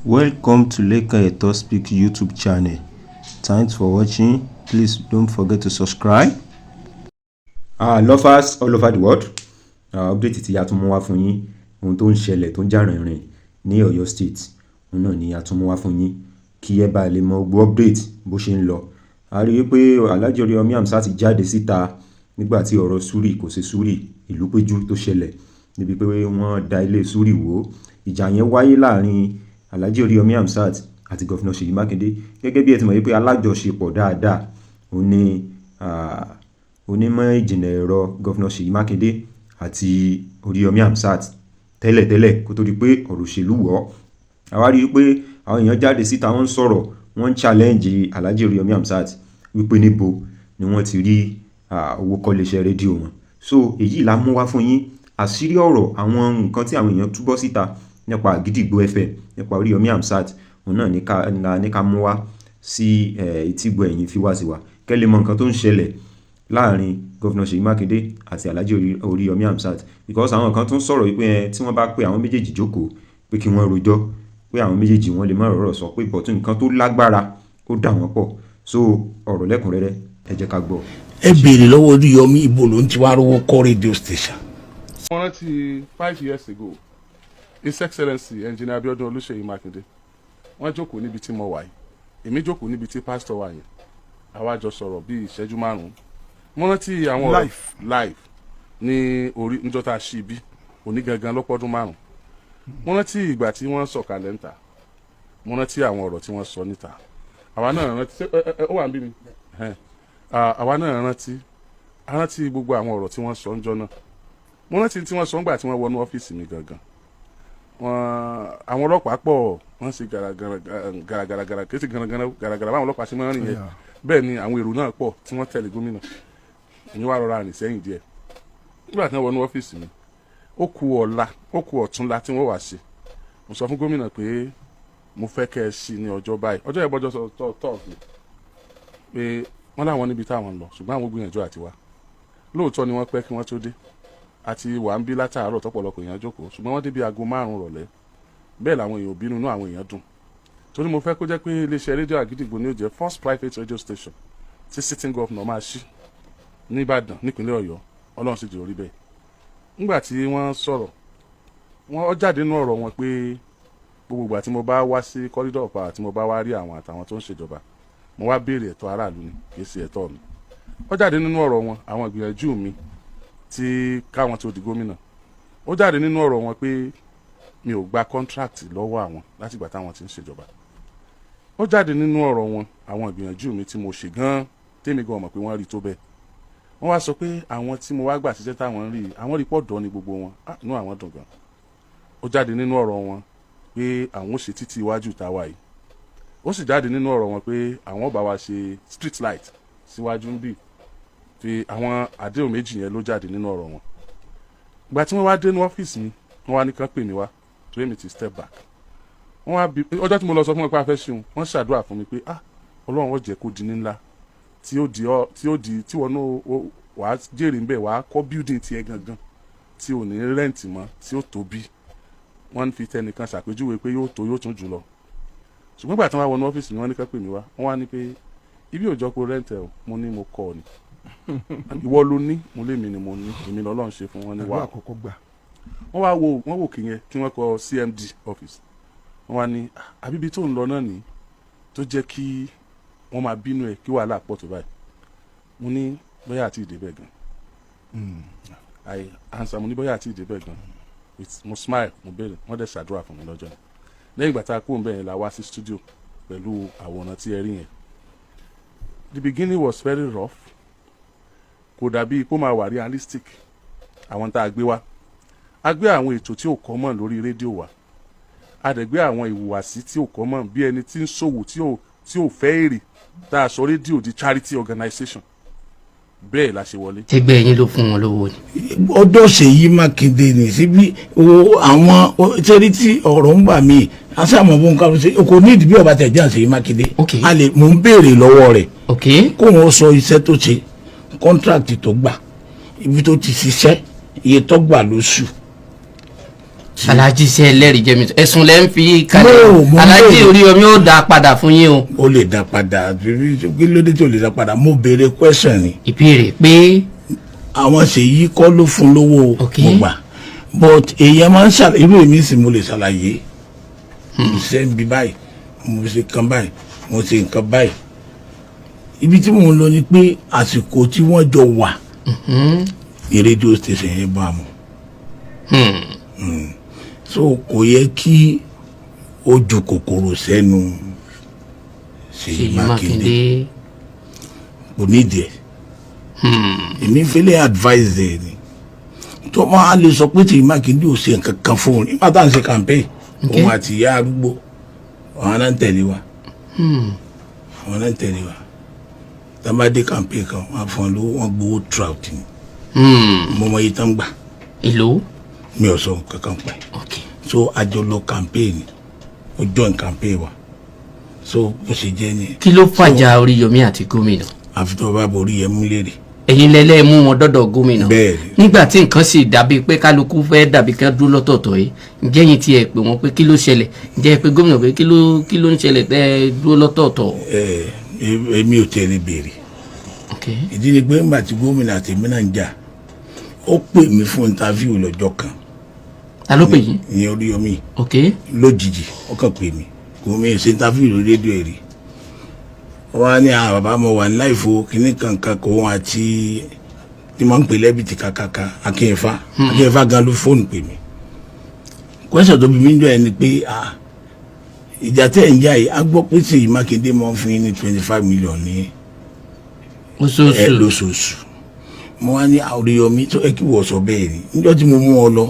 Welcome to Leka Eto Speak YouTube channel. Thanks for watching. Please don't forget to subscribe. Lovers all over the world. Update tí a tún mú wá fún yín, ohun tó ń ṣẹlẹ̀ tó ń jà rìnrìn ní Ọ̀yọ́ State, òun náà ni a tún mú wá fún yín kí ẹ bá lè mọ gbogbo update bó ṣe ń lọ. A rí i pé Alhaji Oríyọmí Hamzat ti jáde síta nígbà tí ọ̀rọ̀ Súrì kò ṣe Súrì ìlú péjú tó ṣẹlẹ̀ níbi pé wọ́n da ilé Súrì wó. Ìjà yẹn wáyé láàrin Alhaji Oríyọmí Hamzat àti Gọ́fìnà Ṣèyí Mákindé. Gẹ́gẹ́ bí ẹ ti mọ̀ wípé alájọṣepọ̀ dáadáa òun ni onímọ̀ ìjìnlẹ̀ ẹ̀rọ Gọ́fìnà Ṣèyí Mákindé àti Oríyọmí Hamzat tẹ́lẹ̀tẹ́lẹ̀ kó tó di pé ọ̀rọ̀ òṣèlú wọ̀. A wá rí i pé àwọn èèyàn jáde síta wọ́n ń sọ̀rọ̀, wọ́n ń challenge Alhaji Oríyọmí Hamzat wípé níbo ni wọ́n ti rí owó kọ́ iléeṣẹ́ rédíò wọn. So èyí la mú wá fún yín, àṣírí ọ̀rọ̀ àwọn nǹkan tí àwọn èèyàn túbọ̀ síta nípa Àgídìgbo FM, nípa Oríyọmí Hamzat, òun náà ní ká mú wá sí etígbọ̀ ẹ̀yin fi wá sí wa kẹ́ lè mọ nǹkan tó ń ṣẹlẹ̀ láàrin Gọ́fìnà Ṣèyí Mákindé àti Alhaji Oríyọmí Hamzat. Because àwọn kan tún sọ̀rọ̀ wípé tí wọ́n bá pe àwọn méjèèjì jókòó pé kí wọ́n rojọ́ pé àwọn méjèèjì wọn lè má rọ̀rọ̀ sọ pé bọ̀tún nǹkan tó lágbára ó dà wọ́n pọ̀. So ọ̀rọ̀ lẹ́kùnrẹ́rẹ́ ẹ jẹ́ ká gbọ́. Ẹ béèrè lọ́wọ́ Oríyọmí ibo ló ń ti wá rówó kọ́ radio station. Mo rántí 5 years ago His Excellency Engineer Abiodun Olúṣèyí Mákindé wọ́n jókòó níbi tí mo wà yìí, èmi jókòó níbi tí pásítọ̀ wà yẹn, àwa jọ sọ̀rọ̀ bíi ìṣẹ́jú márùn-ún. Mo rántí àwọn ọ̀rọ̀ live ní orí níjọ́ tá a ṣí ibi òní gangan lọ́pọ̀dún márùn-ún. Mo rántí ìgbà tí wọ́n sọ̀kalẹ̀ níta, mo rántí àwọn ọ̀rọ̀ tí wọ́n sọ níta. Àwa náà rántí ó wà ń bí mi, àwa náà rántí gbogbo àwọn ọ̀rọ̀ tí wọ́n sọ níjọ́ náà. Mo rántí tí wọ́n sọ nígbà tí wọ́n wọnú ọ́fíìsì mi gangan. Àwọn ọlọ́pàá pọ̀, wọ́n ṣe gàràgàrà kí ó sì gàràgàrà báwọn ọlọ́pàá ṣe máa ń rìn yẹn. Bẹ́ẹ̀ ni àwọn èrò náà pọ̀ tí wọ́n tẹ̀lé gómìnà. Èmi wá rọra rìn sẹ́yìn díẹ̀. Nígbà tí wọ́n wọnú ọ́fíìsì mi, ó kù ọ̀túnla tí wọ́n wá ṣe. Mo sọ fún gómìnà pé mo fẹ́ kẹ́ ẹ ṣí ní ọjọ́ báyìí. Ọjọ́ ìbọjọ́ tọ́ọ̀sì pé wọ́n láwọn níbi táwọn ń lọ ṣùgbọ́n àwọn gbìyànjú àti wá. Lóòótọ́ ni wọ́n pẹ́ kí wọ́n tó dé. Àti wà ń bí látàárọ̀ tọ́pọ̀lọpọ̀ èèyàn jókòó ṣùgbọ́n wọ́n débi aago 5 rọ̀lẹ́. Bẹ́ẹ̀ làwọn èèyàn bínú, inú àwọn èèyàn dùn. Torí mo fẹ́ kó jẹ́ pé iléeṣẹ́ rédíò Àgídìgbo ni ó jẹ́ first private radio station tí sitting governor máa ṣí ní Ìbàdàn nípínlẹ̀ Ọ̀yọ́. Ọlọ́run sì jẹ́ orí bẹ́ẹ̀. Nígbà tí wọ́n sọ̀rọ̀, wọ́n jáde nínú ọ̀rọ̀ wọn pé gbogbo ìgbà tí mo bá wá sí corridor power tí mo bá wá rí àwọn àtàwọn tó ń ṣèjọba, mo wá béèrè ẹ̀tọ́ aráàlú ni kì í ṣe ẹ̀tọ́ mi. Ó jáde nínú ọ̀rọ̀ wọn àwọn ìgbìyànjú mi tí káwọn tó di gómìnà. Ó jáde nínú ọ̀rọ̀ wọn pé mi ò gba contract lọ́wọ́ àwọn láti ìgbà táwọn ti ń ṣèjọba. Ó jáde nínú ọ̀rọ̀ wọn àwọn ìgbìyànjú mi tí mo ṣe gan tèmi gan mọ̀ pé wọ́n rí tó bẹ́ẹ̀. Wọ́n wá sọ pé àwọn tí mo wá gbà síṣẹ́ táwọn rí àwọn rí pọ̀ dán ní gbogbo wọn, inú àwọn dùn gan. Ó jáde nínú ọ̀rọ̀ wọn pé àwọn ó ṣe títí iwájú táwa yìí. Ó sì jáde nínú ọ̀rọ̀ wọn pé àwọn ó bá wa ṣe street light síwájú ń bì. Fi àwọn àdéhùn méjì yẹn ló jáde nínú ọ̀rọ̀ wọn. Ìgbà tí wọ́n wá dé ní ọ́fíìsì mi, wọ́n wá ní kán pè mí wá torí mi ti step back. Wọ́n wá bí ọjọ́ tí mo lọ sọ fún wọn pé a fẹ́ ṣeun, wọ́n ṣàdúrà fún mi pé Ọlọ́run ó jẹ́ kó di ní ńlá tí wọ́n náà wàá jèrè ń bẹ̀, wàá kọ́ building tiẹ̀ gangan tí ò ní rẹ́ǹtì mọ́ tí ó tóbi. Wọ́n fi tẹnìkan ṣàpèjúwe pé yóò tó yóò tún jù lọ. Ṣùgbọ́n ìgbà tí wọ́n wá wọnú ọ́fíìsì mi, wọ́n ní kán pè mí wá, wọ́n wá ní pé ibi òjò kó rẹ́ǹtì ẹ̀ o, mo ní mo kọ́ ọ ni. Ìwọ ló ní, mo lé mi ni mo ní, èmi lọ́lọ́run ṣe fún wọn ní wàá àkọ́kọ́ gbà. Wọ́n wò kìyẹn kí wọ́n kọ CMD office. Wọ́n wá ní àbíbi tó ń lọ náà ní tó jẹ́ kí wọ́n máa bínú ẹ̀ kí wàhálà pọ̀ tó báyìí. Mo ní bóyá àti ìdébẹ̀ gan. I answer mo ní bóyá àti ìdébẹ̀ gan. Mo smile, mo béèrè, wọ́n dẹ̀ ṣàdúrà fún mi lọ́jọ́ náà. Lẹ́yìn ìgbà tá a kúrò ń bẹ̀ yẹn la wá sí studio pẹ̀lú àwòrán tí ẹ rí yẹn. The beginning was very rough. Kò dàbí kó máa wà realistic àwọn tá a gbé wá. A gbé àwọn ètò tí ò common lórí rédíò wa. A dẹ̀ gbé àwọn ìhùwàsí tí ò common bí ẹni tí ń ṣòwò tí ò fẹ́ èrè tá a sọ rédíò di charity organization. Bẹ́ẹ̀ la ṣe wọlé. Ẹgbẹ́ yín ló fún wọn lówó ni. Ọ̀dọ̀ Ṣèyí Mákindé ní síbí àwọn ṣẹ́rí tí ọ̀rọ̀ ń bà mí aṣáàmọ̀ bó ń ká ṣe kò ní ìdí bí ọba tẹ̀jà Ṣèyí Mákindé. Mò ń béèrè lọ́wọ́ rẹ̀ kó wọn sọ iṣẹ́ tó ṣe kọ́ńtrákì tó gbà ibi tó ti ṣiṣẹ́ iye tó gbà lóṣù Alhaji ṣe ẹlẹ́rìí jẹ́ mi ẹ̀sùn lẹ́ ń fi kalẹ̀ Alhaji Oríyọmí ó dá padà fún yín o. ó lè dá padà kí ló dé tó lè dá padà mo béèrè question ni. ìbéèrè pé. àwọn Ṣèyí kọ́ ló fún lówó mo gbà but èèyàn máa ń ṣàlàyé irú èmi sì mo lè ṣàlàyé mo ṣe ń bi báyìí mo ṣe kan báyìí mo ṣe nǹkan báyìí ibi tí mò ń lọ ni pé àsìkò tí wọ́n jọ wà ní rédíò station yẹn bá mu so kò yẹ kí ó ju kòkòrò sẹ́nu Ṣèyí Mákindé kò nídìí ẹ̀ èmi fẹ́lẹ́ advise ẹ̀ ni tó máa lè sọ pé Ṣèyí Mákindé ò ṣe nǹkan kan fún un nígbà tá à ń ṣe campaign òun àti ìyá arúgbó àwọn náà ń tẹ̀lé wa àwọn náà ń tẹ̀lé wa tábàdé campaign kan wọn fún un lówó wọn gbowó trout ni mo mọ iye tán gbà ìlú mi ò sọ kankan pa so àjọ lọ campaign ó join campaign wa so bó ṣe jẹ́ ni. kí ló fàjà Oríyọmí àti gómìnà. àfi tó bá borí yẹn mú lérè. ẹ̀yin lẹ́lẹ́ mú wọn dọ́dọ̀ gómìnà. bẹ́ẹ̀ni. nígbà tí nǹkan sì dàbí pé kálukú fẹ́ dàbí ká dúró lọ́tọ̀ọ̀tọ̀ yìí ǹjẹ́ yín tiẹ̀ pé wọ́n pé kí ló ṣẹlẹ̀ ǹjẹ́ pé gómìnà pé kí ló ń ṣẹlẹ̀ tẹ́ dúró lọ́tọ̀ọ̀tọ̀. èmi ò tẹ̀lé béèrè. ìdí ni pé nígbà tí gómìnà àti èmi náà ń jà ó pè mí fún interview lọ́jọ́ kan. ta ló pè yín. ìyẹn Oríyọmí. lójijì ó kàn pè mí gómìnà ṣe interview lórí rédíò ẹ̀ rí wọ́n á ní àwọn bàbá mo wà ní láìfo kínní kankan kò wọ́n àti tí wọ́n ń pè lẹ́bìtì kàkàkà Akínyẹ̀fà gan ló fóònù pè mí kwẹ́sọ̀ tó bí mi jọ ẹ ni pé ìjà tẹ̀ ń jà yìí á gbọ́ pé Ṣèyí Mákindé máa ń fún yín ní 25 million ní lóṣooṣù mo wá ní Oríyọmí tó ẹ kí wọ́n sọ bẹ́ẹ̀ ni níjọ́ tí mo mú ọ lọ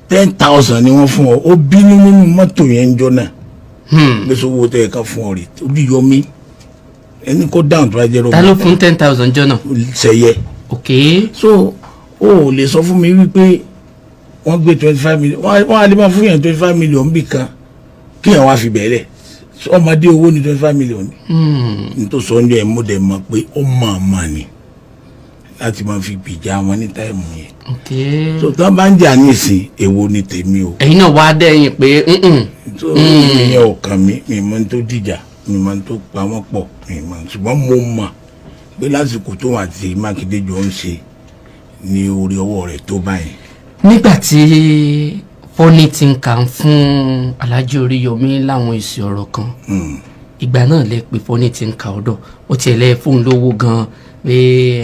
10,000 ni wọ́n fún ọ ó bínú nínú mọ́tò yẹn ń jọ náà gbèsè owó tẹ ẹ ká fún ọ rè Oríyọmí ẹni kó dáhùn tó bá jẹ́ rọ́bà. ta ló fún 10,000 jọ náà. Ṣẹ̀yẹ. so o ò lè sọ fún mi wípé wọ́n gbé 25 million wọ́n á lè máa fún yẹn 25 million bí kan kí yẹn wá fi bẹ̀rẹ̀ ọmọdé owó ní 25 million ní tó sọ ọ́njọ́ ẹ̀ mú dẹ̀ mọ̀ pé ó máa mà ní láti máa fi gbìjà wọn ní táìmù yẹn. so tí wọ́n bá ń jà nísìn èwo ni tèmi o. ẹ̀yin náà wá dẹ́yìn pé. ìyẹn ò kàn mí mi mọ tó dìjà mi mọ tó pa wọ́n pọ̀ mi mọ ṣùgbọ́n mo mọ̀ pé lásìkò tó wà tí Mákindé jọ ń ṣe ní orí ọwọ́ rẹ̀ tó báyìí. nígbà tí fọ́nì ti ń kà fún Alhaji Oríyọmí láwọn èsì ọ̀rọ̀ kan ìgbà náà lẹ pé fọ́nì ti ń kà ọ̀dọ̀ ó tiẹ̀ lẹ́ fóun lówó gan-an pé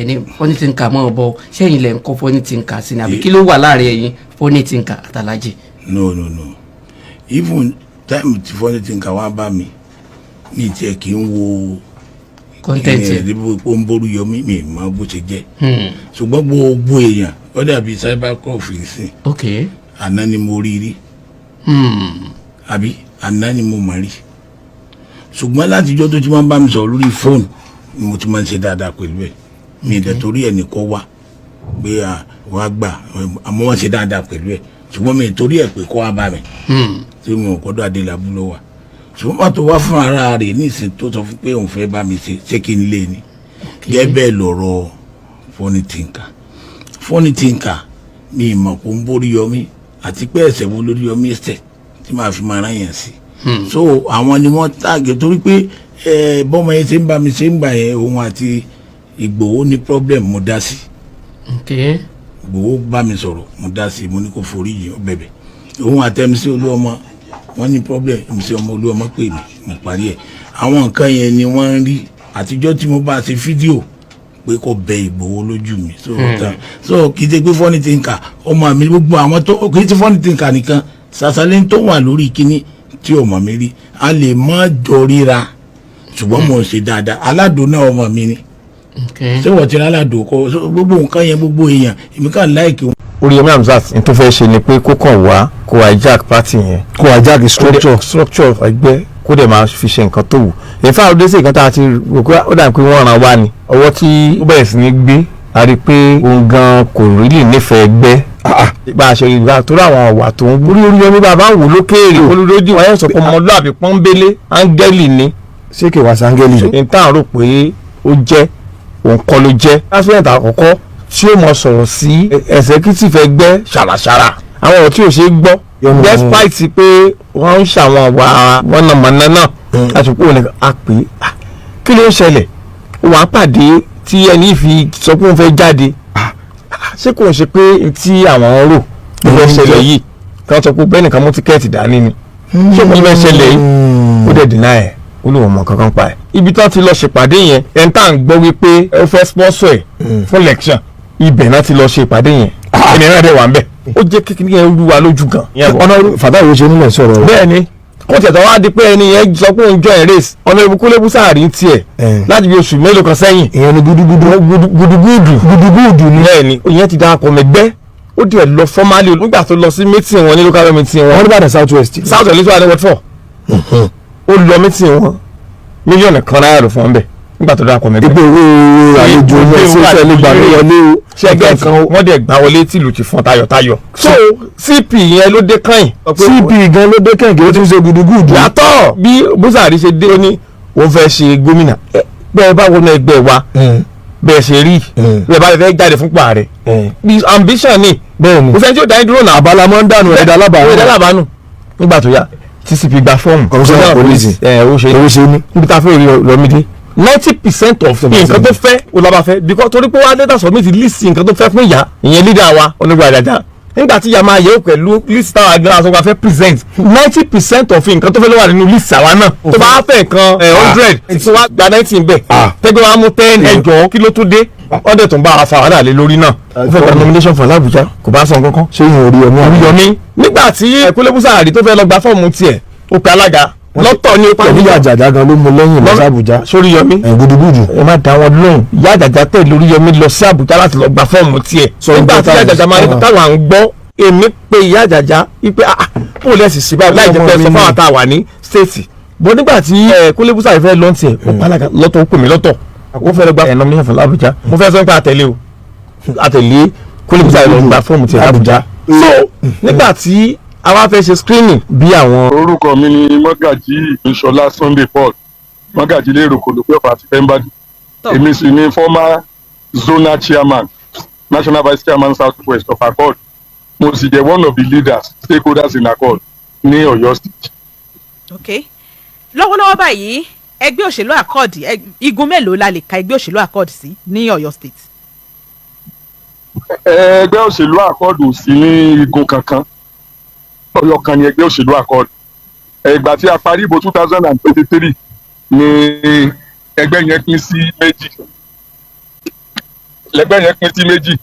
ẹni fọ́nì ti ń kà mọ́ ọ bọ sẹ́yìn lẹ́ ń kọ́ fọ́nì ti ń kà sí ni àbí kí ló wà láàrin ẹ̀yin fọ́nì ti ń kà àtàlájì. no even time tí fọ́nì ti ń kà wá bá mi ní tiẹ̀ kì í wo kọ́ńtẹ́ǹtì ẹ̀ ó ń borí Yọmí mi mọ bó ṣe jẹ́ ṣùgbọ́n gbogbo èèyàn ó dàbí cybercroft sí àná ni mo rí àbí àná ni mo mọ̀ rí ṣùgbọ́n látijọ́ tó ti máa ń bá mi sọ̀rọ̀ lórí fóònù ni mo ti máa ń ṣe dáadáa pẹ̀lú ẹ̀ mi ìdẹ̀ torí ẹ̀ nìkan wá pé wàá gbà àmọ́ wọ́n ṣe dáadáa pẹ̀lú ẹ̀ ṣùgbọ́n mi torí ẹ̀ pé kó wá bá mi tí mo kọ́dọ̀ Adélabú ló wà ṣùgbọ́n pàtó wá fún ara rẹ̀ nísìnyí tó sọ fún pé òun fẹ́ bá mi ṣe kí n lé ni gẹ́gẹ́ bẹ́ẹ̀ lọ̀rọ̀ Funny Thinker mi ìmọ̀ kó ń borí Yọmí àti pé ẹ̀sẹ̀ wo lórí Yọmí ẹ̀sẹ̀ tí màá fi máa rán yẹn sí so àwọn ni wọ́n tàgé torí pé bọ́mọ yẹn ṣe ń bá mi ṣe ń gbà yẹn òun àti Ìgbòho ní problem mo dá sí Ìgbòho bá mi sọ̀rọ̀ mo dá sí mo ní kó forí yìí ó bẹ̀bẹ̀ òun àti MC Olúọmọ wọ́n ní problem MC Olúọmọ pè mí mo parí ẹ̀ àwọn nǹkan yẹn ni wọ́n ń rí àtijọ́ tí mo bá ṣe fídíò pé kò bẹ Ìgbòho lójú mi so kì í ṣe pé Funny Thinker ọmọ mi gbogbo àwọn tó kì í ṣe Funny Thinker nìkan sàṣàlẹ̀ tó wà lórí kíní tí ọmọ mi rí a lè má jọ ríra ṣùgbọ́n mo ń ṣe dáadáa aládùn náà ọmọ mi ni ṣé wọ́n ti rí aládùn kọ gbogbo nǹkan yẹn gbogbo èèyàn èmi kàn láìkì wọn. Oríyọmí Hamzat n tó fẹ́ ṣe ni pé kó kàn wá kó hijack party yẹn kó hijack structure ẹgbẹ́ kó dẹ̀ máa fi ṣe nǹkan tó wù ìfá òde sí nǹkan tá a ti rò pé ó dà pé wọ́n ràn wá ni ọwọ́ tí ó bẹ̀rẹ̀ sí ní gbé a rí i pé òun gan kò rílì nífẹ̀ẹ́ ẹgbẹ́ bá a ṣe rí ìgbà tó ráwọn ọ̀wà tó ń borí Oríyọmí bàbá wò lókèèrè olùdójú wọn yóò sọ pé ọmọlúàbí pọ́nbélé áńgẹ́lì ni ṣé kí wàá sáńgẹ́lì ní tá à ń rò pé ó jẹ́ òun kọ́ ló jẹ́ pásítọ̀ àkọ́kọ́ tí ó mọ sọ̀rọ̀ sí executive ẹgbẹ́ ṣàràṣàrà àwọn ọ̀rọ̀ tí ò ṣe é gbọ́ despite pé wọ́n ń ṣàwọn àwa mọ̀nàmọ́ná náà láti pé òun á pè é kí ló ń ṣẹlẹ̀ wàá pàdé tí ẹni fi sọ pé òun fẹ́ jáde ṣé kò ń ṣe pé tí àwọn rò ló fẹ́ ṣẹlẹ̀ yìí kí wọ́n sọ pé bẹ́ẹ̀ nìkan mú tíkẹ́ẹ̀tì dání ni ṣé kò ń fẹ́ ṣẹlẹ̀ yìí ó dẹ̀ dínà ẹ̀ ó lè wọ́n mọ̀ kankan pa ẹ̀. ibi tí wọ́n ti lọ ṣèpàdé yẹn ẹni tá à ń gbọ́ wípé ó fẹ́ sponsor ẹ̀ fún election ibẹ̀ náà ti lọ ṣe ìpàdé yẹn ẹni náà dẹ̀ wà ń bẹ̀ ó jẹ́ kékeré yẹn rú wa lójú gan. ọ̀nà fàdáwò ṣe nílẹ̀ sọ̀rọ̀ rẹ̀. bẹ́ẹ̀ ni kó tẹ̀tọ̀ wá di pé ẹni yẹn sọ pé òun join race ọ̀nà Kúnlé Búsàárì ń tiẹ̀ láti bí oṣù mélòó kan sẹ́yìn. ìyẹn ni gudugudu ni. bẹ́ẹ̀ ni ìyẹn ti darapọ̀ mẹ́gbẹ́ ó dẹ̀ lọ formally nígbà tó lọ sí meeting wọn ní local government wọn. wọ́n ní Ìbàdàn south west. south west ló wà ní ward 4. ó lọ meeting wọn mílíọ̀nù kan náírà ló fún wọn bẹ́ẹ̀ nígbà tó darapọ̀ mẹ́gbẹ́. ìgbé owó àlejò ní ṣẹṣẹ lè gbà wọlé o. ṣẹ́gẹ́ kan wọ́n dẹ̀ gbà wọlé tìlù ti fún tayọ̀tayọ̀. so CP yẹn ló dé kàn. CP gan ló dé kàn kí ó ti ń ṣe gudugudu. yàtọ̀ bí Búsàárì ṣe dé ó ní òun fẹ́ ṣe gómìnà bẹ́ẹ̀ bá wọnú ẹgbẹ́ wa bẹ́ẹ̀ ṣe rí bẹ́ẹ̀ bá fẹ́ jáde fún pààrẹ ambition ni kò sẹ́ni tí ó dá dúró náà. àbálamọ́ ń dànù ẹ̀dá alábàánù nígbà tó yá TCP gba fọ́ọ̀mù ọ̀sán polisi ó ṣe ní níbi tá a fẹ́ rí Yọmídé 90% of nǹkan tó fẹ́ olùbáfẹ́ because torí pé wá data submit list nǹkan tó fẹ́ fún ìyá ìyẹn leader wa Onígbà Àjàjà nígbà tí ìyá máa yẹ̀wò pẹ̀lú list táwọn agbára sọ pé a fẹ́ present 90% of nǹkan tó fẹ́ ló wà nínú list àwa náà tó bá fẹ́ nǹkan 100 tí wọ́n gba 19 bẹ̀ tẹ́gbẹ́ wa mú 10 ẹjọ́ kí ló tó dé wọ́n dẹ̀ tún bá a fa wàhálà lé lórí náà ó fẹ́ gba nomination for Abuja kò bá sọ kankan ṣé ìyẹn Oríyọmí nígbà tí Kúnlé Búsàárì tó fẹ́ lọ gba fọ́ọ̀mù tiẹ̀ ó pe alága lọ́tọ̀ ní pẹ̀lú ìyá Àjàjà gan ló mú lẹ́yìn lọ sí Àbújá sórí Yọmí gudugudu. ẹ má dá wọn lóhùn ìyá Àjàjà tẹ̀ lórí Yọmí lọ sí Àbújá láti lọ gba fọ́ọ̀mù tiẹ̀ nígbà tí ìyá Àjàjà máa ní táwọn à ń gbọ́ èmi pé ìyá Àjàjà wípé ó lẹ́sìn sí báyìí láì jẹ́ pé sọ fáwọn àtàwà ní stéètì bó nígbà tí Kúnlé Búsàárì fẹ́ lọ́n tiẹ̀ ó pàlàkà lọ́tọ̀ ó pè mí lọ́tọ̀ ó fẹ́ lọ gba nomination fún Àbújá mo fẹ́ sọ pé àtẹ̀lé Kúnlé Búsàárì lọ gba fọ́ọ̀mù tiẹ̀ Àbújá so nígbà tí àwa fẹ́ ṣe screening bí àwọn. orúkọ mi ni Mọ́gàjí Ìṣọ̀lá Sunday Paul Mọ́gàjí lérò kò ló pẹ́ pàtí fẹ́ńbàdì èmi sì ni former zonal chairman national vice chairman south west of accord mo sì jẹ́ one of the leaders stakeholders in accord ní Ọ̀yọ́ state. ok lọ́wọ́lọ́wọ́ báyìí ẹgbẹ́ òṣèlú accord igun mélòó la lè ka ẹgbẹ́ òṣèlú accord sí ní Ọ̀yọ́ state. ẹgbẹ́ òṣèlú accord ò sí ní igun kankan Ọ̀yọ́ kan ní ẹgbẹ́ òṣèlú accord ìgbà tí a parí ìbò 2023 ni ẹgbẹ́ yẹn pín sí méjì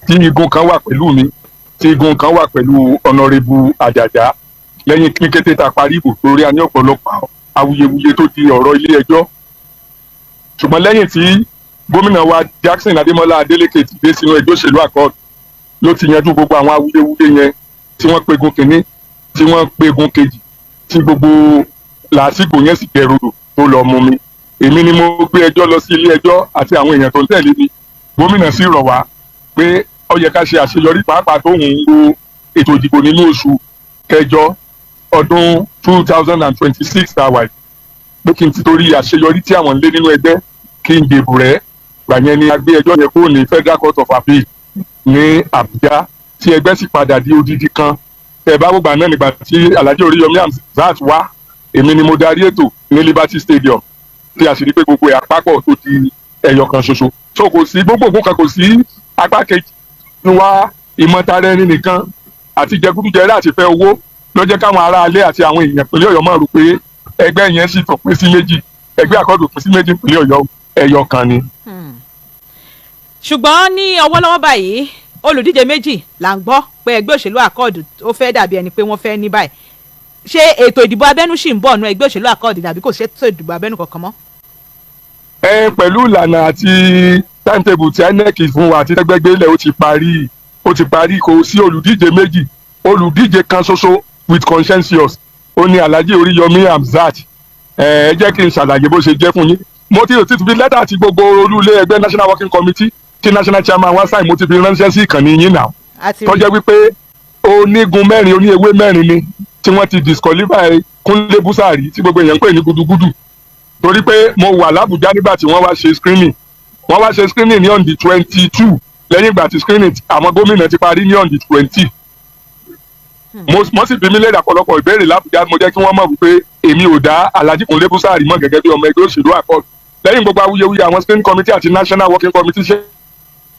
tí igun kan wà pẹ̀lú mi tí igun kan wà pẹ̀lú Honorable Àjàjà lẹ́yìn ní kété tá a parí ìbò torí a ní ọ̀pọ̀lọpọ̀ awuyewuye tó di ọ̀rọ̀ ilé ẹjọ́ ṣùgbọ́n lẹ́yìn tí gómìnà wa Jackson Adémọ́lá Adélékè ti dé sínú ẹgbẹ́ òṣèlú accord ló ti yanjú gbogbo àwọn awuyewuye yẹn tí wọ́n pegun kìíní tí wọ́n pegun kejì tí gbogbo làásìgbò yẹn sì kẹrùdù tó lọ mú mi èmi ni mo gbé ẹjọ́ lọ sí ilé ẹjọ́ àti àwọn èèyàn tó ń tẹ̀lé mi gómìnà sì rọ̀ wá pé ó yẹ ká ṣe àṣeyọrí pàápàá tó ń lo ètò ìdìbò nínú oṣù kẹjọ ọdún 2026 tàwa yìí pé kí n ti torí àṣeyọrí tí àwọn ń lé nínú ẹgbẹ́ kí n dèbò rẹ̀ gbà yẹn ni a gbé ẹjọ́ yẹn kúrò ní Federal Court of Appeal ní Àbújá tí ẹgbẹ́ sì padà di odidi kan ẹ bá gbogbo àná nígbà tí Alhaji Oríyọmí Hamzat wá èmi ni mo darí ètò ní Liberty Stadium tí a sì rí pé gbogbo ẹ̀ àpapọ̀ tó di ẹyọ kan ṣoṣo so kò sí gbogbo nǹkan kan kò sí apá kejì ní wá ìmọ̀tara ẹni nìkan àti jẹgúdújẹrá àti fẹ́ owó ló jẹ́ káwọn aráalé àti àwọn èèyàn ìpínlẹ̀ Ọ̀yọ́ máa rò pé ẹgbẹ́ yẹn sì tó pín sí méjì ẹgbẹ́ àkọ́dù pín sí méjì ìpínlẹ̀ Ọ̀yọ́ ẹyọ kan ni. ṣùgbọ́n ní ọwọ́lọ́wọ́ báyìí olùdíje méjì là ń gbọ́ pé ẹgbẹ́ òṣèlú accord ó fẹ́ dàbí ẹni pé wọ́n fẹ́ ní báyìí ṣé ètò ìdìbò abẹ́nú ṣì ń bọ̀ nù ẹgbẹ́ òṣèlú accord dàbí kò ṣètò ìdìbò abẹ́nú kankan mọ́. pẹ̀lú ìlànà àti timetable tí INEC fún wa àti tẹ́gbẹ́gbẹ́lẹ̀ ó ti parí kò sí olùdíje méjì olùdíje kan ṣoṣo with consensus ó ní Alhaji Oríyọmí Hamzat ẹ jẹ́ kí n ṣàlàyé bó ṣe jẹ́ fún yín mo ti fi lẹ́tà àti gbogbo olúlé ẹgbẹ́ national working committee tí national chairman wá sáì mo ti fi ránṣẹ́ sí ìkànnì yín náà tó jẹ́ wípé onígun mẹ́rin oníewé mẹ́rin ni tí wọ́n ti disqualify Kúnlé Búsàárì tí gbogbo èèyàn ń pè ní gudugudu torí pé mo wà l'Àbújá nígbà tí wọ́n wá ṣe screening ní on the 22 lẹ́yìn ìgbà tí screening àwọn gómìnà ti parí ní on the 20 mo sì bí mi lẹ́rìí àpọ̀lọpọ̀ ìbéèrè lábùjá mo jẹ́ kí wọ́n mọ̀ wípé èmi ò dá Alhaji Kunle Busari mọ̀ gẹ́gẹ́ bí ọmọ ẹgbẹ́ òṣèlú Accord lẹ́yìn gbogbo awuyewuye àwọn state committee àti national working committee ṣe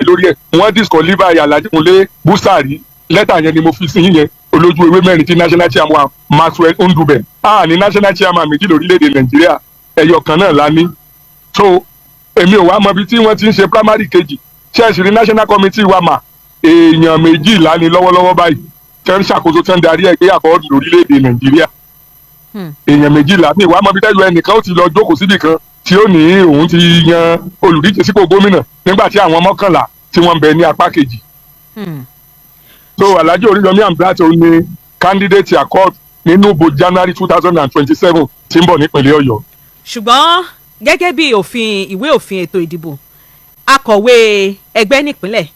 lórí ẹ̀ wọ́n disqualify Alhaji Kunle Busari lẹ́tà yẹn ni mo fi sí yẹn olójú ewé mẹ́rin tí national chairman Maxwell Ndube ní national chairman méjì lórílẹ̀‐èdè Nàìjíríà ẹyọ kan náà la ní so èmi ò wá mọ ibi tí wọ́n ti ń ṣe primary kejì ṣẹ́ẹ̀sì rí national committee wa mà èèyàn méjìlá ni lọ́wọ́lọ́wọ́ báyìí tẹ́ ń ṣàkóso tẹ́ ń darí ẹgbẹ́ Accord lórílẹ̀‐èdè Nàìjíríà èèyàn méjìlá mi wàá mọ ibi tẹ́lẹ̀ ẹnìkan ó ti lọ jókòó síbì kan tí ó ní òun ti yan olùdíje sípò gómìnà nígbà tí àwọn mọ́kànlá tí wọ́n ń bẹ ní apá kejì. so Alhaji Oríyọmí Hamzat òun ni candidate Accord nínú ìbò January 2027 tí ń bọ̀ nípìnlẹ̀ Ọ̀yọ́. ṣùgbọ́n gẹ́gẹ́ bí ìwé òfin ètò ìdìbò akọ̀wé ẹgbẹ́ nípínlẹ̀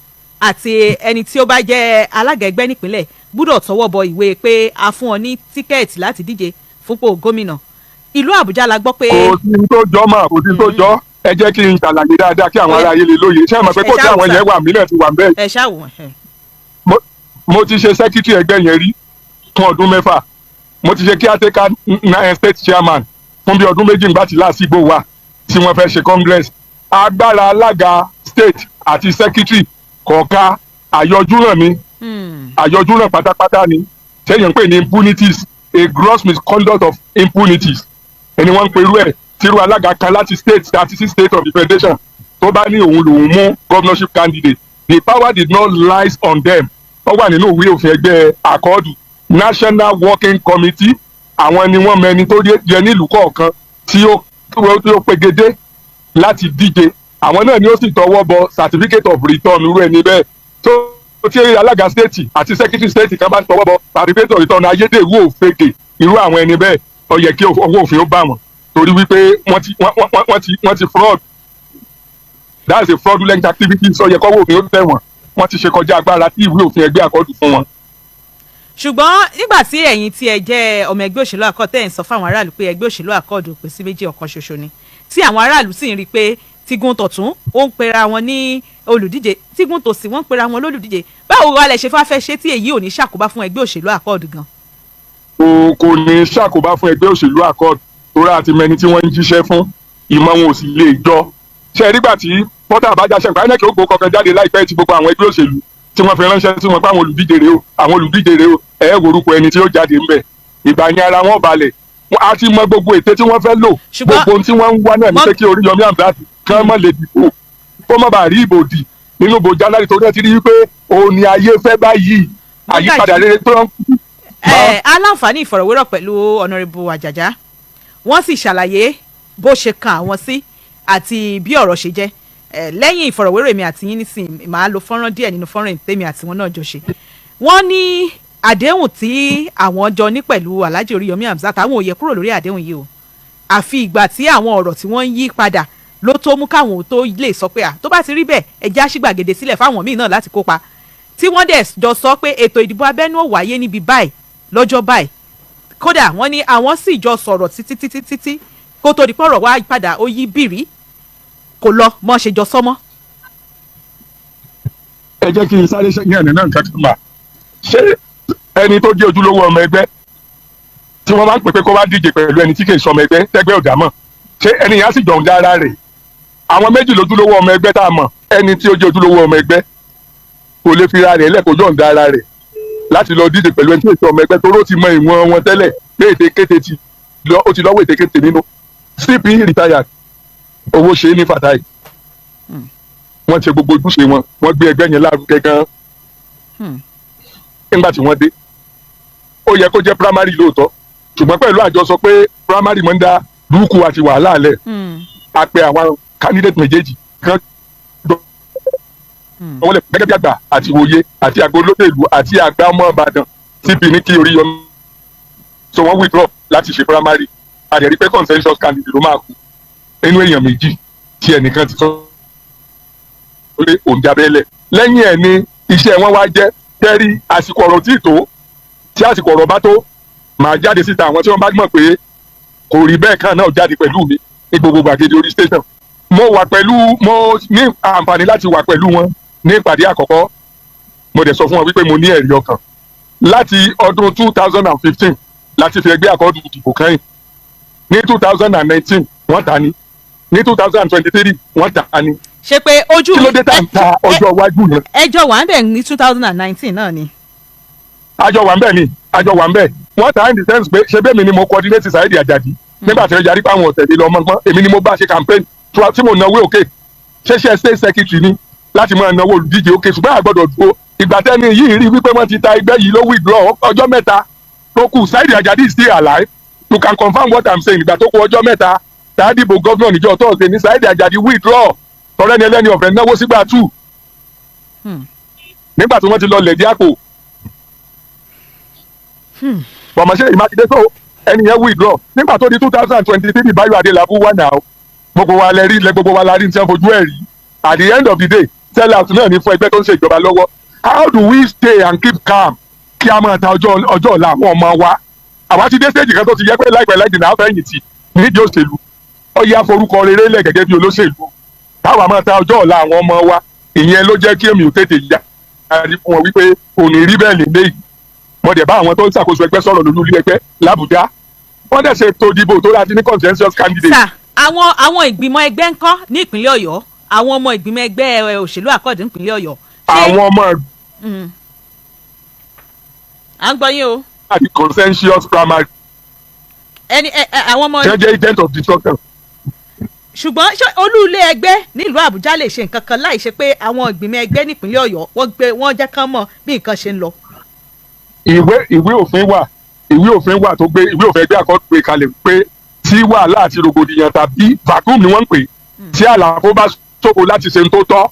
àti ẹni tí ó bá jẹ́ alága ẹgbẹ́ nípínlẹ̀ gbúdọ̀ tọwọ́ bọ ìwé pé a fún ọ ní tíkẹ́ẹ̀tì láti díje fúnpò gómìnà. Ìlú Àbújá la gbọ́ pé. kò sí tó jọ mà kò sí tó jọ ẹ jẹ́ kí n ṣàlàyé dáadáa kí àwọn ará ayé lè lóye ṣé ẹ mọ̀ pé kò sí àwọn yẹn wà mílẹ̀ ti wà ń bẹ́ẹ̀. ẹ ṣáàwò. mo ti ṣe secretary ẹgbẹ́ yẹn rí fún ọdún 6 mo ti ṣe caretaker state chairman fún bí ọdún 2 nígbà tí lásìgbò wà tí wọ́n fẹ́ ṣe congress agbára alága state àti secretary kọ̀ọ̀ka àyọjúràn mi àyọjúràn pátápátá ni sẹ́yìn ń pè ní impunities a gross misconduct of impunities ẹni wọ́n ń pe irú ẹ̀ tírú alága kan láti state àti sí state of the federation tó bá ní òun lòun mú governorship candidate the power did not lie on them wọ́n wà nínú ìwé òfin ẹgbẹ́ Accord national working committee àwọn ni wọ́n mẹni tó yẹ nílùú kọ̀ọ̀kan tí ó pegedé láti díje àwọn náà ni ó sì tọwọ́ bọ certificate of return irú ẹni bẹ́ẹ̀ tó tí alága state àti secretary state kan bá ń tọwọ́ bọ certificate of return ayédèrú òfegè irú àwọn ẹni bẹ́ẹ̀ ó yẹ kí owó òfin ó bá wọn torí wípé wọ́n ti fraud that's a fraudulent activity so yẹ kọ́wọ́ òfin ó tẹ̀ wọ́n wọ́n ti ṣe kọjá agbára tí ìwé òfin ẹgbẹ́ Accord fún wọn. ṣùgbọ́n nígbà tí ẹ̀yin tí ẹ jẹ́ ọmọ ẹgbẹ́ òṣèlú Accord tẹ̀ ń sọ fáwọn aráàlú pé ẹgbẹ́ òṣèlú Accord ò pín sí méjì ọ̀kan ṣoṣo ni tí àwọn aráàlú sì ń rí i pé tígun tọ̀tún ó ń pera wọn ní olùdíje tígun tòsì wọ́n ń pera wọn lólùdíje báwo wà lẹ ṣe fẹ́ ṣe tí èyí ò ní ṣàkóbá fún ẹgbẹ́ òṣèlú Accord gan. kò ní ṣàkóbá fún ẹgbẹ́ òṣèlú Accord torí àti mẹni tí wọ́n ń jíṣẹ́ fún ìmọ̀ wọn ò sì lè jọ ṣe nígbà tí pọ́tà àbájá ṣe nǹkan ẹnẹ́kẹ́ ògbó kankan jáde láìpẹ́ tí gbogbo àwọn ẹgbẹ́ òṣèlú tí wọ́n fi ránṣẹ́ sí wọn pé àwọn olùdíje rèé o ẹ̀ worúkọ ẹni tí ó jáde ńbẹ̀ ìgbà yẹn ara wọn balẹ̀ a ti mọ gbogbo ète tí wọ́n fẹ́ lò gbogbo ohun tí wọ́n ń wá náà ní pé kí Oríyọmí Hamzat kán mọ́ lè dìbò kó má bàa rí ìbò dì nínú ìbò January tó dẹ́ ti rí wípé òun ni ayé fẹ́ báyìí àyípadà rere tó ń. aláǹfààní ìfọ̀rọ̀wérọ̀ pẹ̀lú Honourable Àjàjà wọ́n sì ṣàlàyé bó ṣe kan àwọn sí àti bí ọ̀rọ̀ ṣe jẹ́ lẹ́yìn ìfọ̀rọ̀wérọ̀ èmi àti yín nísìnyí màá lo fọ́nrán díẹ̀ nínú fọ́nrán tèmi àti wọn náà jọ ṣe. wọ́n ní àdéhùn tí àwọn jọ ní pẹ̀lú Alhaji Oríyọmí Hamzat àwọn ò yẹ kúrò lórí àdéhùn yìí o àfi ìgbà tí àwọn ọ̀rọ̀ tí wọ́n ń yí padà ló tó mú káwọn tó lè sọ pé tó bá ti rí bẹ́ẹ̀ ẹjẹ́ àṣìgbàgede sílẹ̀ fáwọn míì náà láti kópa tí wọ́n dẹ̀ jọ sọ pé ètò ìdìbò abẹ́nú ò wáyé níbi báyìí lọ́jọ́ báyìí kódà wọ́n ní àwọn sì jọ sọ̀rọ̀ títí kó tó di pọ̀rọ̀ wá padà ó yí bìrí kò lọ mọ́ ṣe jọ sọ́mọ́. ẹ jẹ́ kí n sáré ṣẹ́yìn ẹ̀nì náà nǹkan kan mà ṣé ẹni tó jẹ́ ojúlówó ọmọ ẹgbẹ́ tí wọ́n máa ń pè pé kó wá díje pẹ̀lú ẹni tí kì í ṣọmọ ẹgbẹ́ tẹ́gbẹ́ ọ̀dà mọ̀ ṣé ẹni yẹn á sì jọ̀ǹda ara rẹ̀ àwọn méjì lójúlówó ọmọ ẹgbẹ́ tá a mọ̀ ẹni tí ó jẹ́ ojúlówó ọmọ ẹgbẹ́ kò lè fi ra rẹ̀ lẹ́kọ̀ọ́ jọ̀ǹda ara rẹ̀ láti lọ díje pẹ̀lú ẹni tí kì í ṣọmọ ẹgbẹ́ toró ti mọ ìwọ̀n wọn tẹ́lẹ̀ pé ètekéte ó ti lọ́wọ́ ètekéte nínú CP retired owó ṣe é ní Fatai wọ́n ṣe gbogbo ojúṣe wọn wọ́n gbé ẹgbẹ́ yẹn lárugẹ gan nígbà tí wọ́n dé ó yẹ kó jẹ́ primary lóòótọ́ ṣùgbọ́n pẹ̀lú àjọsọ pé primary máa ń dá burúkú àti wàhálà lẹ̀ a pe àwọn candidate méjèèjì kan wọ́n lè gẹ́gẹ́ bí àgbà àti òye àti àgbo olóṣèlú àti àgbà ọmọ Ìbàdàn CP ní kí Oríyọmí so wọ́n withdraw láti ṣe primary àdẹ̀rí pé consensus candidate ló máa kú nínú èèyàn méjì tí ẹnìkan ti sọ pé òun jábẹ́lẹ̀ lẹ́yìn ẹ̀ ni iṣẹ́ wọn wá jẹ́ tẹ́rí àsìkò ọ̀rọ̀ tí tó tí àsìkò ọ̀rọ̀ bá tó màá jáde síta àwọn tí wọ́n bá mọ̀ pé kò rí bẹ́ẹ̀ kan náà jáde pẹ̀lú mi ní gbogbo gbàgede orí station mo ní àǹfààní láti wà pẹ̀lú wọn ní ìpàdé àkọ́kọ́ mo dẹ̀ sọ fún wọn wípé mo ní ẹ̀rí ọkàn láti ọdún 2015 láti fi ẹgbẹ́ àkọ́dù ìdìbò kẹ́yìn ní 2019 wọ́n ta ni ní 2023 wọ́n ta ni. ṣe pé ojú kí ló dé tá n ta ọjọ́ iwájú yẹn. ẹjọ́ wà ń bẹ̀ ní 2019 náà ni. àjọ wà ń bẹ̀ ni àjọ wà ń bẹ̀ wọ́n ta in the sense pé ṣe bẹ́ẹ̀ mi ni mo coordinate Saheed Ajadi nígbà tí ó yarí pé àwọn ọ̀tẹ̀lẹ̀ lọ mọ́gbọ́n èmi ni mo bá ṣe campaign tí mo náwó òkè ṣẹṣẹ state secretary ni láti máa náwó olùdíje òkè ṣùgbọ́n àgbọ̀dọ̀ dúró ìgbà tẹ́ni yìí rí wípé wọ́n ti ta ẹgbẹ́ yìí ló withdraw ọjọ́ mẹ́ta tó kù Saheed Ajadi is still alive you can confirm what I'm saying ìgbà tó kù ọjọ́ mẹ́ta tá a dìbò gómìnà níjọ́ Thursday ní Saheed Ajadi withdraw tọ́lẹ́ni ẹlẹ́ni ọ̀fẹ́ náwó sígbà 2 nígbà tí wọ́n ti lọ lẹ̀dí àpò bọ̀mọ̀ṣẹ́ ìmákindé tó ẹni yẹn withdraw nígbà tó di 2023 Báyọ̀ Adélábù wà náà gbogbo wa lẹ rí gbogbo wa la rí ní tí wọ́n fojú ẹ̀ rí at the end of the day sell out náà ní fún ẹgbẹ́ tó ń ṣe ìjọba lọ́wọ́ how do we stay and keep calm kí a máa ta ọjọ́ ọ̀la àwọn ọmọ wa àwa ti dé stage kan tó ti yẹ pé láìpẹ́ láìpẹ́ náà fẹ́yìn tì nídìí òṣèlú ó yẹ àforúkọ rere lẹ̀ gẹ́gẹ́ bí olóṣèlú táwa máa ta ọjọ́ ọ̀la àwọn ọmọ wa ìyẹn ló jẹ́ kí èmi ò tètè yá rí fún wọn wípé kò ní rí bẹ́ẹ̀ lè léyìí wọ́n dẹ̀ bá àwọn tó ń ṣàkóso ẹgbẹ́ sọ̀rọ̀ lórí ilé ẹgbẹ́ l'Àbújá wọ́n dẹ̀ ṣe ètò ìdìbò tó láti ní consensus candidate. sà àwọn ìgbìmọ̀ ẹgbẹ́ ńkọ́ ní ìpínlẹ̀ Ọ̀yọ́ àwọn ọmọ ìgbìmọ̀ ẹgbẹ́ òṣèlú àkọ́ọ̀dù nípínlẹ̀ Ọ̀yọ́. àwọn ọmọ à ń gbọ́ yín o. àti consensus primary. àwọn ọmọ. jẹ́jẹ́ agent of destruction. ṣùgbọ́n ṣé olú ilé ẹgbẹ́ nílùú Àbújá lè ṣe nǹkan kan láì ṣe pé àwọn ìgbìmọ̀ ẹgbẹ́ nípínlẹ̀ Ọ̀yọ́ wọ́n jẹ́ kán mọ̀ bí nǹkan ṣe ń lọ. ìwé òfin wà tó gbé ìwé òfin ẹgbẹ́ àkọ́kọ́ gbé kalẹ̀ pé tí wàhálà àti rògbòdìyàn tàbí vacuum ni wọ́n ń pè tí àlàfo bá ṣòfò láti ṣe ń tó tọ́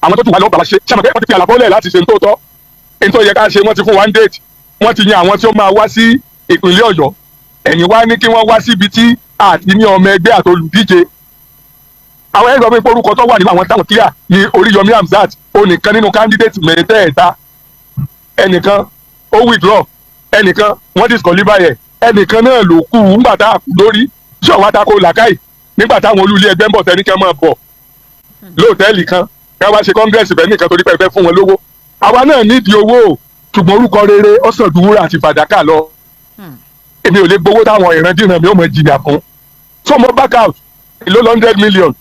àwọn tó ti wà lọ́wọ́ bàbá ṣe ṣàmì pé wọ́n ti fi àlàfo lẹ̀ láti ṣe ń tó tọ́ èyí tó yẹ ká ṣe wọ́n ti fún one date wọ́n ti yan àwọn tí ó máa wá sí ìpínlẹ̀ Ọ̀yọ́ ẹ̀yìn wá ní kí wọ́n wá síbi tí àti ní ọmọ ẹgbẹ́ àtolùdíje àwọn ẹgbẹ́ mi porúkọ tó wà nínú àwọn táwọn clear ní Oríyọmí Hamzat onìkan nínú candidate mẹ́tẹ̀ẹ̀ta ẹnìkan ó withdraw ẹnìkan wọ́n disqualify ẹ̀ ẹnìkan náà ló kù ńgbà tá a kú lórí tí ọ̀wá ta ko làkàì nígbà táwọn olú ilé ẹgbẹ́ ń bọ̀ tẹ́ ní kẹ́ máa bọ̀ lóòtẹ́ẹ̀lì kan ká wá ṣe congress bẹ́ẹ̀ nìkan torí pé ẹ fẹ́ fún wọn lówó àwa náà nídìí owó ṣùgbọ́n orúkọ rere ọ̀sán dùwúrà àti fàdákà lọ èmi ò lè gbowó táwọn ìrandíran mi ò mọ̀ jìyà fún so mo back out èló 100 million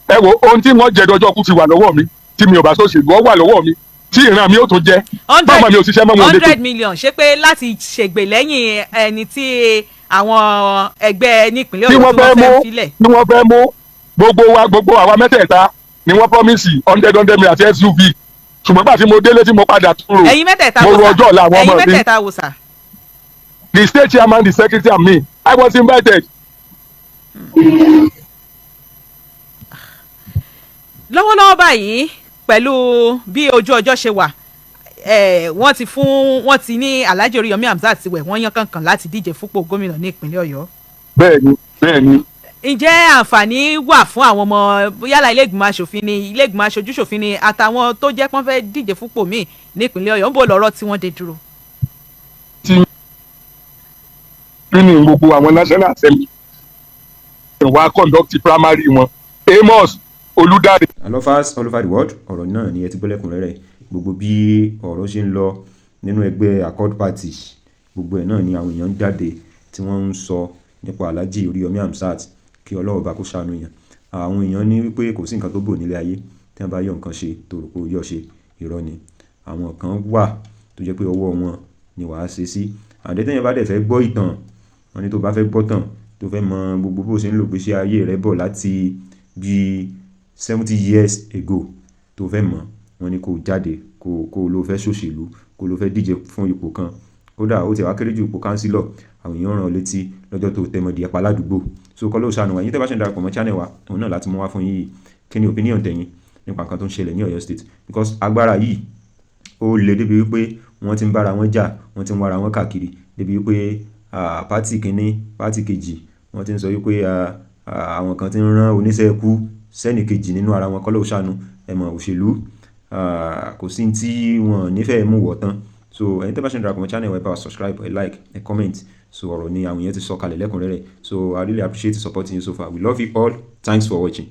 ẹ wo ohun tí wọ́n jẹ dọjọ́ kú ti wà lọ́wọ́ mi tí mi ò bá sọ́ọ̀ṣèlú ọ wà lọ́wọ́ mi tí ìran mi ò tún jẹ báwọn mi ò ṣiṣẹ́ mọ́ wọn lẹ́kọ̀ọ́. 100 million ṣé pé láti ṣègbè lẹ́yìn ẹni tí àwọn ẹgbẹ́ nípínlẹ̀ Ọ̀yọ́ tí wọ́n fẹ́ filẹ̀. tí wọ́n fẹ́ mú gbogbo àwa mẹ́tẹ̀ẹ̀ta ni wọ́n promise 100 million àti SUV ṣùgbọ́n gbà tí mo délé tí mo padà tún rò mo rò ọjọ́ ọ̀la àwọn ọmọ mi. ẹ̀yin mẹ́tẹ̀ẹ̀ta wò sà. the state chairman the secretary and me I was invited. lọ́wọ́lọ́wọ́ báyìí pẹ̀lú bí ojú ọjọ́ ṣe wà wọ́n ti ní Alhaji Oríyọmí Hamzat ti wẹ̀ wọ́n yán kankan láti díje fúnpò gómìnà ní ìpínlẹ̀ Ọ̀yọ́. bẹ́ẹ̀ni. ǹjẹ́ àǹfààní wà fún àwọn ọmọ yálà ilé ìgbìmọ̀ aṣòfin ni ilé ìgbìmọ̀ aṣojú ṣòfin ni àtàwọn tó jẹ́ pọ́n fẹ́ díje fúnpò míì ní ìpínlẹ̀ Ọ̀yọ́ ń bò lọ́rọ̀ tí wọ́n dé dúró. nínú gbogbo àwọn national assembly wàá conduct primary wọn Amos Olúdáre. alofas all over the world ọ̀rọ̀ náà ni ẹ ti gbọ́ lẹ́kùnrẹ́rẹ́ gbogbo bí ọ̀rọ̀ ṣe ń lọ nínú ẹgbẹ́ Accord Party gbogbo ẹ̀ náà ni àwọn èèyàn ń jáde tí wọ́n ń sọ nípa Alhaji Oríyọmí Hamzat kí Ọlọ́run bá kó ṣàánú yàn àwọn èèyàn ní wípé kò sí nǹkan tó bò nílé ayé tí wọ́n bá yọ nǹkan ṣe tó rò pé ó yọ ṣe irọ́ ni àwọn kan wà tó jẹ́ pé ọwọ́ wọn ni wàá ṣe sí àdétẹ́yìn bá dẹ̀ fẹ́ gbọ́ ìtàn wọn ni tó bá fẹ́ gbọ́ tàn tó fẹ́ mọ gbogbo bó ṣe ń lò gbèsè ayé rẹ̀ bọ̀ láti bíi 70 years ago tó fẹ́ mọ̀ wọ́n ní kó jáde kó ló fẹ́ ṣòṣèlú kó ló fẹ́ díje fún ipò kan kódà ó ti wá kéré ju ipò kánsílọ̀ àwọn èèyàn ràn létí lọ́jọ́ tó tẹmọ̀dì ẹ̀pá ládùúgbò so kọ́ ló ṣàánú wa yín tẹ́ bá ṣe ń darapọ̀ mọ́ channel wa òun náà láti mú wá fún yín kí ni opinion tẹ̀yin nípa nǹkan tó ń ṣẹlẹ̀ ní Ọ̀yọ́ state because agbára yìí ó le débi wípé wọ́n ti ń bára wọn jà wọ́n ti ń wára wọn káàkiri débi wípé pátì kínní pátì kejì wọ́n ti ń sọ wípé àwọn kan ti ń rán oníṣẹ́ ikú sẹ́nì kejì nínú ara wọn kọ́ ló ṣàánú ẹ̀mọ̀ òṣèlú kò sí tí wọ́n nífẹ̀ẹ́ mú wọ̀ tán so ẹni tẹ́ bá ṣe ń darapọ̀ mọ́ channel ẹ bá wa subscribe ẹ like ẹ comment so ọ̀rọ̀ ni àwọn yẹn ti sọ kalẹ̀ lẹ́kùnrẹ́rẹ́ so I really appreciate supporting you so far we love you all thanks for watching.